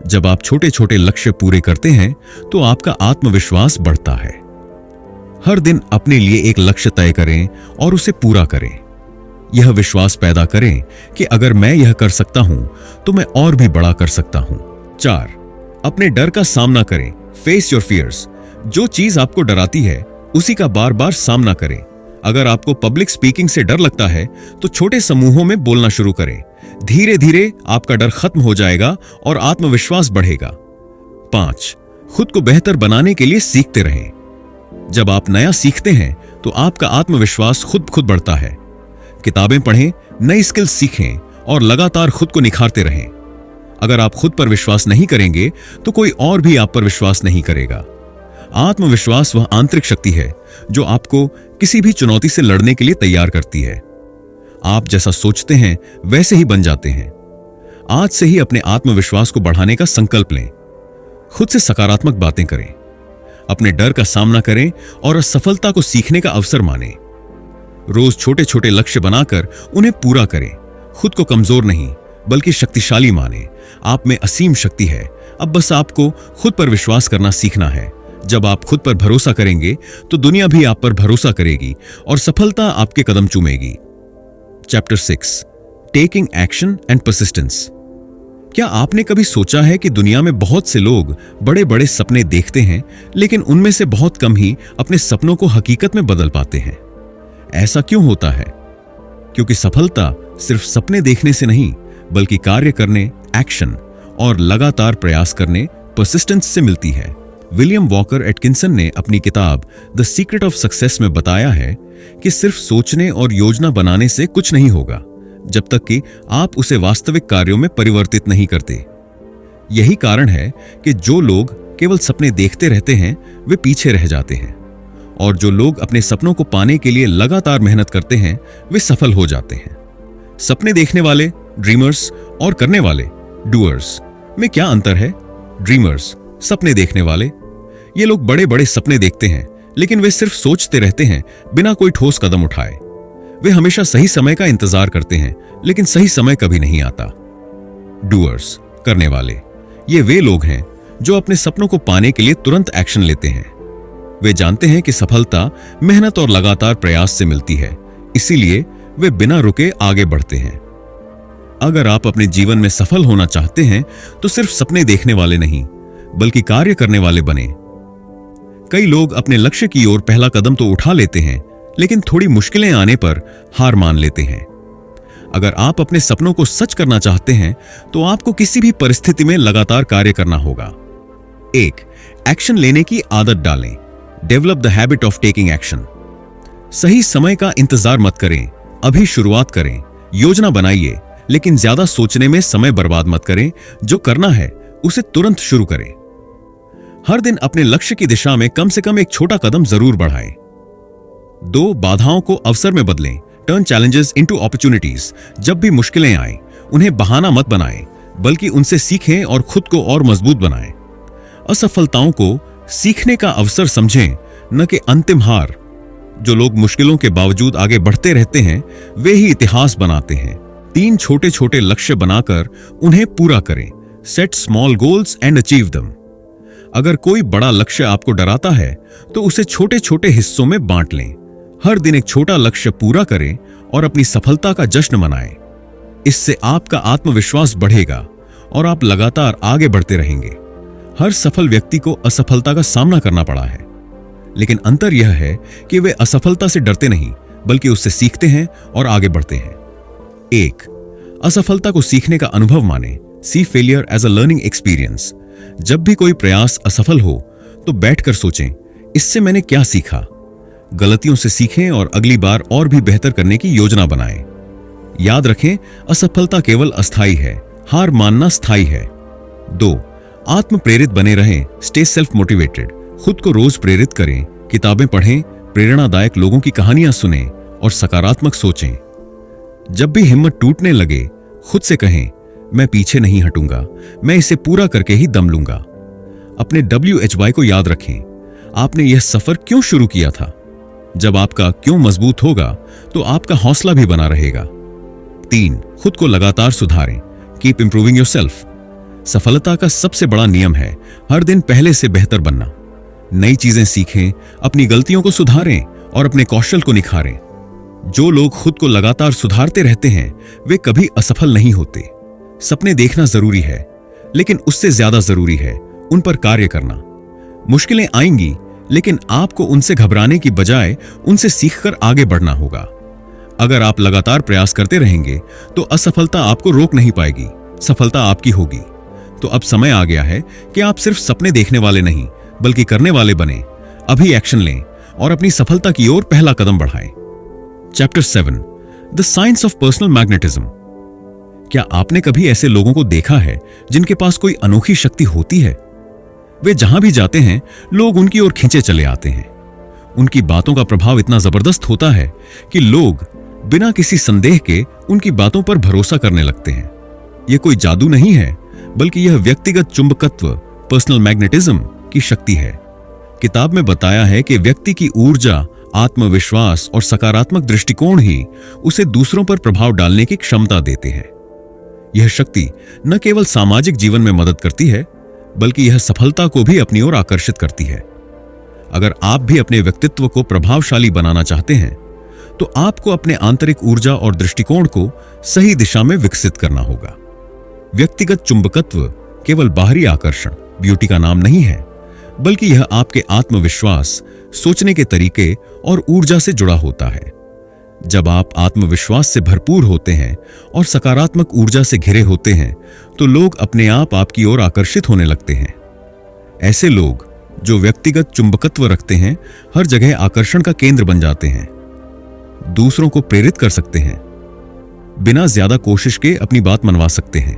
जब आप छोटे छोटे लक्ष्य पूरे करते हैं तो आपका आत्मविश्वास बढ़ता है। हर दिन अपने लिए एक लक्ष्य तय करें और उसे पूरा करें। यह विश्वास पैदा करें कि अगर मैं यह कर सकता हूं तो मैं और भी बड़ा कर सकता हूं। 4. अपने डर का सामना करें, फेस योर फियर्स। जो चीज आपको डराती है उसी का बार बार सामना करें। अगर आपको पब्लिक स्पीकिंग से डर लगता है तो छोटे समूहों में बोलना शुरू करें। धीरे धीरे आपका डर खत्म हो जाएगा और आत्मविश्वास बढ़ेगा। 5. खुद को बेहतर बनाने के लिए सीखते रहें। जब आप नया सीखते हैं तो आपका आत्मविश्वास खुद बढ़ता है। किताबें पढ़ें, नई स्किल्स सीखें और लगातार खुद को निखारते रहें। अगर आप खुद पर विश्वास नहीं करेंगे तो कोई और भी आप पर विश्वास नहीं करेगा। आत्मविश्वास वह आंतरिक शक्ति है जो आपको किसी भी चुनौती से लड़ने के लिए तैयार करती है। आप जैसा सोचते हैं वैसे ही बन जाते हैं। आज से ही अपने आत्मविश्वास को बढ़ाने का संकल्प लें। खुद से सकारात्मक बातें करें, अपने डर का सामना करें और असफलता को सीखने का अवसर मानें। रोज छोटे छोटे लक्ष्य बनाकर उन्हें पूरा करें। खुद को कमजोर नहीं बल्कि शक्तिशाली मानें। आप में असीम शक्ति है, अब बस आपको खुद पर विश्वास करना सीखना है। जब आप खुद पर भरोसा करेंगे तो दुनिया भी आप पर भरोसा करेगी और सफलता आपके कदम चूमेगी। Chapter 6, taking action and persistence. क्या आपने कभी सोचा है कि दुनिया में बहुत से लोग बड़े बड़े सपने देखते हैं, लेकिन उनमें से बहुत कम ही अपने सपनों को हकीकत में बदल पाते हैं? ऐसा क्यों होता है? क्योंकि सफलता सिर्फ सपने देखने से नहीं बल्कि कार्य करने, एक्शन और लगातार प्रयास करने, परसिस्टेंस से मिलती है। विलियम वॉकर एटकिंसन ने अपनी किताब द सीक्रेट ऑफ सक्सेस में बताया है कि सिर्फ सोचने और योजना बनाने से कुछ नहीं होगा जब तक कि आप उसे वास्तविक कार्यों में परिवर्तित नहीं करते। यही कारण है कि जो लोग केवल सपने देखते रहते हैं वे पीछे रह जाते हैं, और जो लोग अपने सपनों को पाने के लिए लगातार मेहनत करते हैं वे सफल हो जाते हैं। सपने देखने वाले, ड्रीमर्स, और करने वाले, डूअर्स में क्या अंतर है? ड्रीमर्स, सपने देखने वाले, ये लोग बड़े बड़े सपने देखते हैं लेकिन वे सिर्फ सोचते रहते हैं बिना कोई ठोस कदम उठाए। वे हमेशा सही समय का इंतजार करते हैं लेकिन सही समय कभी नहीं आता। डूअर्स, करने वाले, ये वे लोग हैं जो अपने सपनों को पाने के लिए तुरंत एक्शन लेते हैं। वे जानते हैं कि सफलता मेहनत और लगातार प्रयास से मिलती है, इसीलिए वे बिना रुके आगे बढ़ते हैं। अगर आप अपने जीवन में सफल होना चाहते हैं तो सिर्फ सपने देखने वाले नहीं बल्कि कार्य करने वाले बने। कई लोग अपने लक्ष्य की ओर पहला कदम तो उठा लेते हैं लेकिन थोड़ी मुश्किलें आने पर हार मान लेते हैं। अगर आप अपने सपनों को सच करना चाहते हैं तो आपको किसी भी परिस्थिति में लगातार कार्य करना होगा। 1. एक्शन लेने की आदत डालें। Develop the habit of taking action. सही समय का इंतजार मत करें, अभी शुरुआत करें। योजना बनाइए लेकिन ज्यादा सोचने में समय बर्बाद मत करें। जो करना है उसे तुरंत शुरू करें। हर दिन अपने लक्ष्य की दिशा में कम से कम एक छोटा कदम जरूर बढ़ाएं। 2. बाधाओं को अवसर में बदलें। Turn challenges into opportunities. जब भी मुश्किलें आएं, उन्हें बहाना मत बनाएं बल्कि उनसे सीखें और खुद को और मजबूत बनाएं। असफलताओं को सीखने का अवसर समझें, न कि अंतिम हार। जो लोग मुश्किलों के बावजूद आगे बढ़ते रहते हैं वे ही इतिहास बनाते हैं। 3 छोटे छोटे लक्ष्य बनाकर उन्हें पूरा करें। Set small goals and achieve them. अगर कोई बड़ा लक्ष्य आपको डराता है तो उसे छोटे छोटे हिस्सों में बांट लें। हर दिन एक छोटा लक्ष्य पूरा करें और अपनी सफलता का जश्न मनाएं। इससे आपका आत्मविश्वास बढ़ेगा और आप लगातार आगे बढ़ते रहेंगे। हर सफल व्यक्ति को असफलता का सामना करना पड़ा है, लेकिन अंतर यह है कि वे असफलता से डरते नहीं बल्कि उससे सीखते हैं और आगे बढ़ते हैं। 1. असफलता को सीखने का अनुभव माने। See failure as a learning experience. जब भी कोई प्रयास असफल हो तो बैठकर सोचें, इससे मैंने क्या सीखा। गलतियों से सीखें और अगली बार और भी बेहतर करने की योजना बनाएं। याद रखें, असफलता केवल अस्थायी है, हार मानना स्थायी है। 2. आत्म प्रेरित बने रहें। Stay self motivated. खुद को रोज प्रेरित करें। किताबें पढ़ें, प्रेरणादायक लोगों की कहानियां सुनें और सकारात्मक सोचें। जब भी हिम्मत टूटने लगे, खुद से कहें, मैं पीछे नहीं हटूंगा, मैं इसे पूरा करके ही दम लूंगा। अपने WHY को याद रखें। आपने यह सफर क्यों शुरू किया था? जब आपका क्यों मजबूत होगा तो आपका हौसला भी बना रहेगा। 3. खुद को लगातार सुधारें। Keep improving yourself. सफलता का सबसे बड़ा नियम है हर दिन पहले से बेहतर बनना। नई चीजें सीखें, अपनी गलतियों को सुधारें और अपने कौशल को निखारें। जो लोग खुद को लगातार सुधारते रहते हैं वे कभी असफल नहीं होते। सपने देखना जरूरी है, लेकिन उससे ज्यादा जरूरी है उन पर कार्य करना। मुश्किलें आएंगी, लेकिन आपको उनसे घबराने की बजाय उनसे सीखकर आगे बढ़ना होगा। अगर आप लगातार प्रयास करते रहेंगे तो असफलता आपको रोक नहीं पाएगी, सफलता आपकी होगी। तो अब समय आ गया है कि आप सिर्फ सपने देखने वाले नहीं बल्कि करने वाले बने। अभी एक्शन लें और अपनी सफलता की ओर पहला कदम बढ़ाएं। Chapter 7 the science of personal magnetism. क्या आपने कभी ऐसे लोगों को देखा है जिनके पास कोई अनोखी शक्ति होती है? वे जहां भी जाते हैं लोग उनकी ओर खींचे चले आते हैं। उनकी बातों का प्रभाव इतना जबरदस्त होता है कि लोग बिना किसी संदेह के उनकी बातों पर भरोसा करने लगते हैं। यह कोई जादू नहीं है, बल्कि यह व्यक्तिगत चुंबकत्व, पर्सनल मैग्नेटिज्म की शक्ति है। किताब में बताया है कि व्यक्ति की ऊर्जा, आत्मविश्वास और सकारात्मक दृष्टिकोण ही उसे दूसरों पर प्रभाव डालने की क्षमता देते हैं। यह शक्ति न केवल सामाजिक जीवन में मदद करती है, बल्कि यह सफलता को भी अपनी ओर आकर्षित करती है। अगर आप भी अपने व्यक्तित्व को प्रभावशाली बनाना चाहते हैं तो आपको अपने आंतरिक ऊर्जा और दृष्टिकोण को सही दिशा में विकसित करना होगा। व्यक्तिगत चुंबकत्व केवल बाहरी आकर्षण, ब्यूटी का नाम नहीं है, बल्कि यह आपके आत्मविश्वास, सोचने के तरीके और ऊर्जा से जुड़ा होता है। जब आप आत्मविश्वास से भरपूर होते हैं और सकारात्मक ऊर्जा से घिरे होते हैं तो लोग अपने आप आपकी ओर आकर्षित होने लगते हैं। ऐसे लोग जो व्यक्तिगत चुंबकत्व रखते हैं हर जगह आकर्षण का केंद्र बन जाते हैं। दूसरों को प्रेरित कर सकते हैं, बिना ज्यादा कोशिश के अपनी बात मनवा सकते हैं,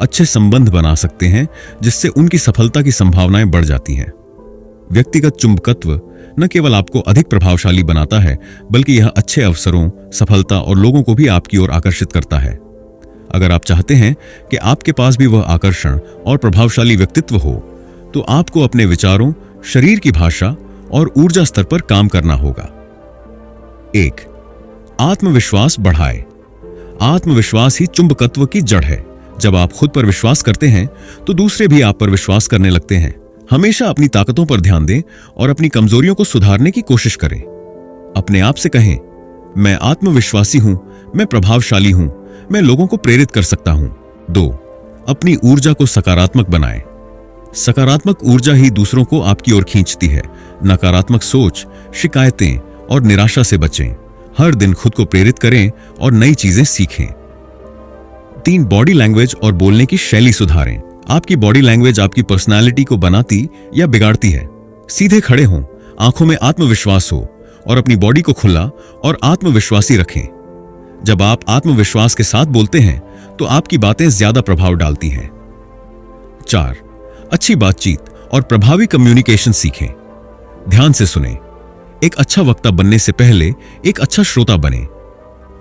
अच्छे संबंध बना सकते हैं जिससे उनकी सफलता की संभावनाएं बढ़ जाती हैं। व्यक्तिगत चुंबकत्व न केवल आपको अधिक प्रभावशाली बनाता है, बल्कि यह अच्छे अवसरों, सफलता और लोगों को भी आपकी ओर आकर्षित करता है। अगर आप चाहते हैं कि आपके पास भी वह आकर्षण और प्रभावशाली व्यक्तित्व हो, तो आपको अपने विचारों, शरीर की भाषा और ऊर्जा स्तर पर काम करना होगा। 1. आत्मविश्वास बढ़ाए। आत्मविश्वास ही चुंबकत्व की जड़ है। जब आप खुद पर विश्वास करते हैं तो दूसरे भी आप पर विश्वास करने लगते हैं। हमेशा अपनी ताकतों पर ध्यान दें और अपनी कमजोरियों को सुधारने की कोशिश करें। अपने आप से कहें, मैं आत्मविश्वासी हूं, मैं प्रभावशाली हूं, मैं लोगों को प्रेरित कर सकता हूं। 2. अपनी ऊर्जा को सकारात्मक बनाएं। सकारात्मक ऊर्जा ही दूसरों को आपकी ओर खींचती है। नकारात्मक सोच, शिकायतें और निराशा से बचें। हर दिन खुद को प्रेरित करें और नई चीजें सीखें। 3. बॉडी लैंग्वेज और बोलने की शैली सुधारें। आपकी बॉडी लैंग्वेज आपकी पर्सनालिटी को बनाती या बिगाड़ती है। सीधे खड़े हों, आंखों में आत्मविश्वास हो और अपनी बॉडी को खुला और आत्मविश्वासी रखें। जब आप आत्मविश्वास के साथ बोलते हैं तो आपकी बातें ज्यादा प्रभाव डालती हैं। 4. अच्छी बातचीत और प्रभावी कम्युनिकेशन सीखें। ध्यान से सुनें। एक अच्छा वक्ता बनने से पहले एक अच्छा श्रोता बने।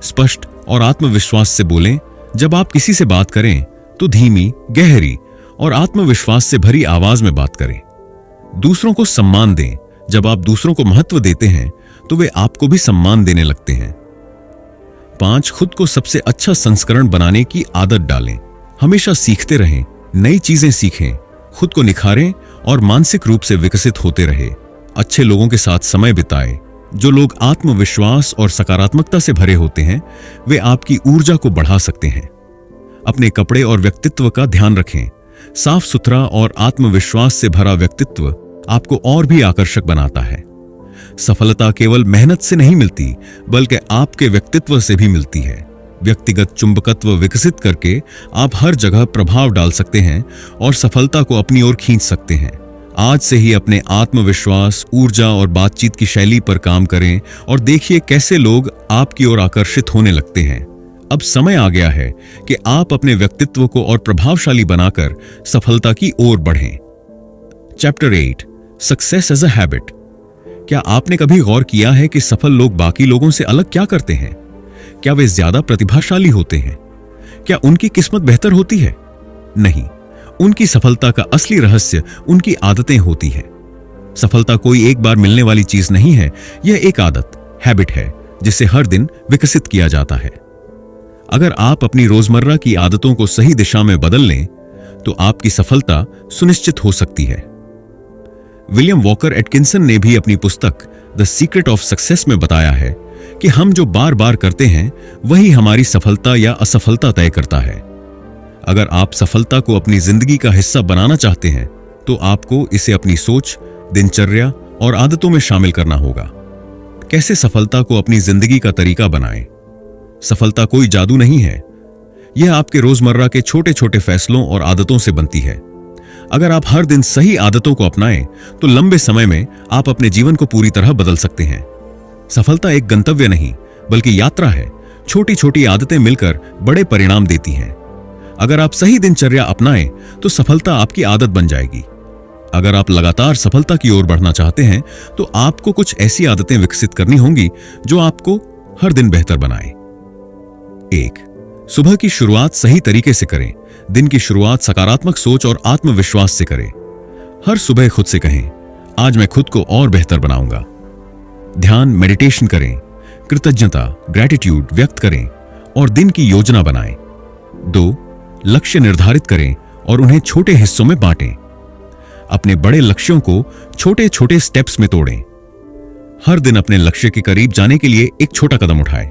स्पष्ट और आत्मविश्वास से बोलें। जब आप किसी से बात करें तो धीमी, गहरी और आत्मविश्वास से भरी आवाज में बात करें। दूसरों को सम्मान दें। जब आप दूसरों को महत्व देते हैं तो वे आपको भी सम्मान देने लगते हैं। 5, खुद को सबसे अच्छा संस्करण बनाने की आदत डालें। हमेशा सीखते रहें, नई चीजें सीखें, खुद को निखारें और मानसिक रूप से विकसित होते रहे। अच्छे लोगों के साथ समय बिताएं। जो लोग आत्मविश्वास और सकारात्मकता से भरे होते हैं, वे आपकी ऊर्जा को बढ़ा सकते हैं। अपने कपड़े और व्यक्तित्व का ध्यान रखें। साफ सुथरा और आत्मविश्वास से भरा व्यक्तित्व आपको और भी आकर्षक बनाता है। सफलता केवल मेहनत से नहीं मिलती, बल्कि आपके व्यक्तित्व से भी मिलती है। व्यक्तिगत चुंबकत्व विकसित करके आप हर जगह प्रभाव डाल सकते हैं और सफलता को अपनी ओर खींच सकते हैं। आज से ही अपने आत्मविश्वास, ऊर्जा और बातचीत की शैली पर काम करें और देखिए कैसे लोग आपकी ओर आकर्षित होने लगते हैं। अब समय आ गया है कि आप अपने व्यक्तित्व को और प्रभावशाली बनाकर सफलता की ओर बढ़ें। Chapter 8, success as a habit. क्या आपने कभी गौर किया है कि सफल लोग बाकी लोगों से अलग क्या करते हैं? क्या वे ज्यादा प्रतिभाशाली होते हैं? क्या उनकी किस्मत बेहतर होती है? नहीं, उनकी सफलता का असली रहस्य उनकी आदतें होती हैं। सफलता कोई एक बार मिलने वाली चीज नहीं है, यह एक आदत, हैबिट है, जिसे हर दिन विकसित किया जाता है। अगर आप अपनी रोजमर्रा की आदतों को सही दिशा में बदल लें, तो आपकी सफलता सुनिश्चित हो सकती है। विलियम वॉकर एटकिंसन ने भी अपनी पुस्तक द सीक्रेट ऑफ सक्सेस में बताया है कि हम जो बार बार करते हैं, वही हमारी सफलता या असफलता तय करता है। अगर आप सफलता को अपनी जिंदगी का हिस्सा बनाना चाहते हैं, तो आपको इसे अपनी सोच, दिनचर्या और आदतों में शामिल करना होगा। कैसे सफलता को अपनी जिंदगी का तरीका बनाएं? सफलता कोई जादू नहीं है, यह आपके रोजमर्रा के छोटे छोटे फैसलों और आदतों से बनती है। अगर आप हर दिन सही आदतों को अपनाएं, तो लंबे समय में आप अपने जीवन को पूरी तरह बदल सकते हैं। सफलता एक गंतव्य नहीं, बल्कि यात्रा है। छोटी छोटी आदतें मिलकर बड़े परिणाम देती हैं। अगर आप सही दिनचर्या अपनाएं, तो सफलता आपकी आदत बन जाएगी। अगर आप लगातार सफलता की ओर बढ़ना चाहते हैं, तो आपको कुछ ऐसी आदतें विकसित करनी होंगी जो आपको हर दिन बेहतर बनाए। 1, सुबह की शुरुआत सही तरीके से करें। दिन की शुरुआत सकारात्मक सोच और आत्मविश्वास से करें। हर सुबह खुद से कहें, आज मैं खुद को और बेहतर बनाऊंगा। ध्यान, मेडिटेशन करें, कृतज्ञता, ग्रैटिट्यूड व्यक्त करें और दिन की योजना बनाएं। 2, लक्ष्य निर्धारित करें और उन्हें छोटे हिस्सों में बांटें। अपने बड़े लक्ष्यों को छोटे छोटे स्टेप्स में तोड़ें। हर दिन अपने लक्ष्य के करीब जाने के लिए एक छोटा कदम उठाएं।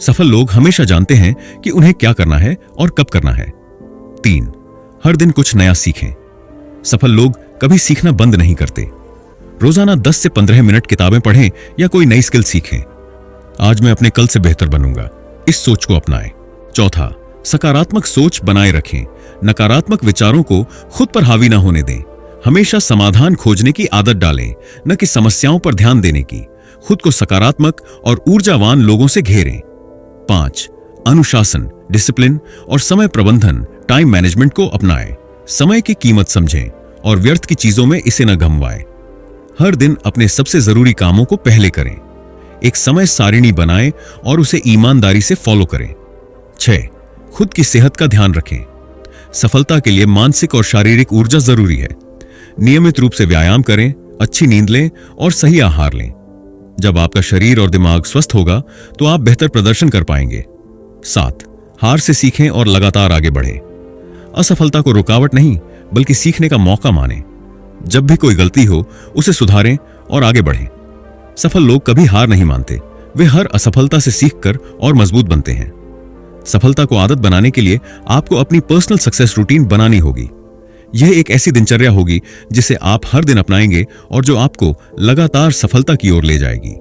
सफल लोग हमेशा जानते हैं कि उन्हें क्या करना है और कब करना है। 3, हर दिन कुछ नया सीखें। सफल लोग कभी सीखना बंद नहीं करते। रोजाना 10 से 15 मिनट किताबें पढ़ें या कोई नई स्किल सीखें। आज मैं अपने कल से बेहतर बनूंगा, इस सोच को अपनाएं। 4, सकारात्मक सोच बनाए रखें। नकारात्मक विचारों को खुद पर हावी ना होने दें। हमेशा समाधान खोजने की आदत डालें, न कि समस्याओं पर ध्यान देने की। खुद को सकारात्मक और ऊर्जावान लोगों से घेरें। 5, अनुशासन, डिसिप्लिन और समय प्रबंधन, टाइम मैनेजमेंट को अपनाएं। समय की कीमत समझें और व्यर्थ की चीजों में इसे न गंवाएं। हर दिन अपने सबसे जरूरी कामों को पहले करें। एक समय सारिणी बनाएं और उसे ईमानदारी से फॉलो करें। 6, खुद की सेहत का ध्यान रखें। सफलता के लिए मानसिक और शारीरिक ऊर्जा जरूरी है। नियमित रूप से व्यायाम करें, अच्छी नींद लें और सही आहार लें। जब आपका शरीर और दिमाग स्वस्थ होगा, तो आप बेहतर प्रदर्शन कर पाएंगे। 7, हार से सीखें और लगातार आगे बढ़ें। असफलता को रुकावट नहीं, बल्कि सीखने का मौका मानें। जब भी कोई गलती हो, उसे सुधारें और आगे बढ़ें। सफल लोग कभी हार नहीं मानते, वे हर असफलता से सीखकर और मजबूत बनते हैं। सफलता को आदत बनाने के लिए आपको अपनी पर्सनल सक्सेस रूटीन बनानी होगी। यह एक ऐसी दिनचर्या होगी जिसे आप हर दिन अपनाएंगे और जो आपको लगातार सफलता की ओर ले जाएगी।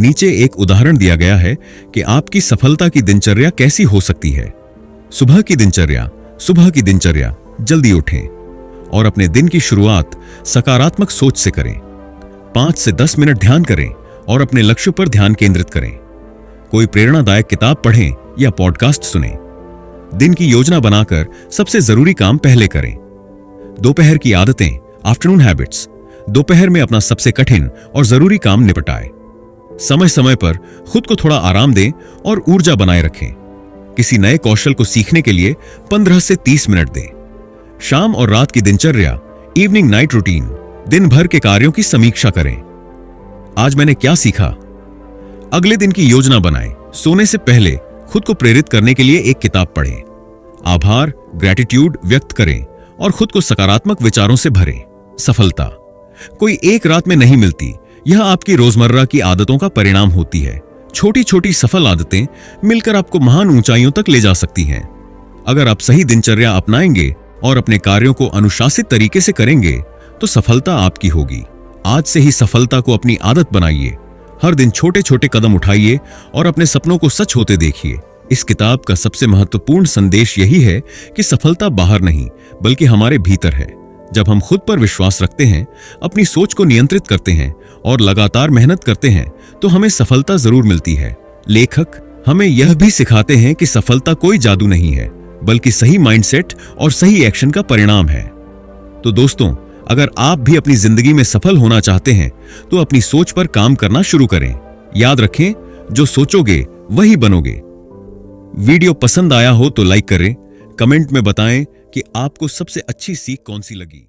नीचे एक उदाहरण दिया गया है कि आपकी सफलता की दिनचर्या कैसी हो सकती है। सुबह की दिनचर्या जल्दी उठें और अपने दिन की शुरुआत सकारात्मक सोच से करें। 5 से 10 मिनट ध्यान करें और अपने लक्ष्य पर ध्यान केंद्रित करें। कोई प्रेरणादायक किताब पढ़ें या पॉडकास्ट सुनें। दिन की योजना बनाकर सबसे जरूरी काम पहले करें। दोपहर की आदतें, आफ्टरनून हैबिट्स। दोपहर में अपना सबसे कठिन और जरूरी काम निपटाएं। समय समय पर खुद को थोड़ा आराम दें और ऊर्जा बनाए रखें। किसी नए कौशल को सीखने के लिए 15 से 30 मिनट दें। शाम और रात की दिनचर्या, इवनिंग नाइट रूटीन, दिन भर के कार्यों की समीक्षा करें। आज मैंने क्या सीखा? अगले दिन की योजना बनाएं। सोने से पहले खुद को प्रेरित करने के लिए एक किताब पढ़ें। आभार, ग्रैटिट्यूड व्यक्त करें और खुद को सकारात्मक विचारों से भरें। सफलता कोई एक रात में नहीं मिलती, यह आपकी रोजमर्रा की आदतों का परिणाम होती है। छोटी छोटी सफल आदतें मिलकर आपको महान ऊंचाइयों तक ले जा सकती हैं। अगर आप सही दिनचर्या अपनाएंगे और अपने कार्यों को अनुशासित तरीके से करेंगे तो सफलता आपकी होगी। आज से ही सफलता को अपनी आदत बनाइए। हर दिन छोटे छोटे कदम उठाइए और अपने सपनों को सच होते देखिए। इस किताब का सबसे महत्वपूर्ण संदेश यही है कि सफलता बाहर नहीं बल्कि हमारे भीतर है। जब हम खुद पर विश्वास रखते हैं, अपनी सोच को नियंत्रित करते हैं और लगातार मेहनत करते हैं तो हमें सफलता जरूर मिलती है। लेखक हमें यह भी सिखाते हैं कि सफलता कोई जादू नहीं है बल्कि सही माइंडसेट और सही एक्शन का परिणाम है। तो दोस्तों, अगर आप भी अपनी जिंदगी में सफल होना चाहते हैं तो अपनी सोच पर काम करना शुरू करें। याद रखें, जो सोचोगे वही बनोगे। वीडियो पसंद आया हो तो लाइक करें, कमेंट में बताएं कि आपको सबसे अच्छी सीख कौन सी लगी।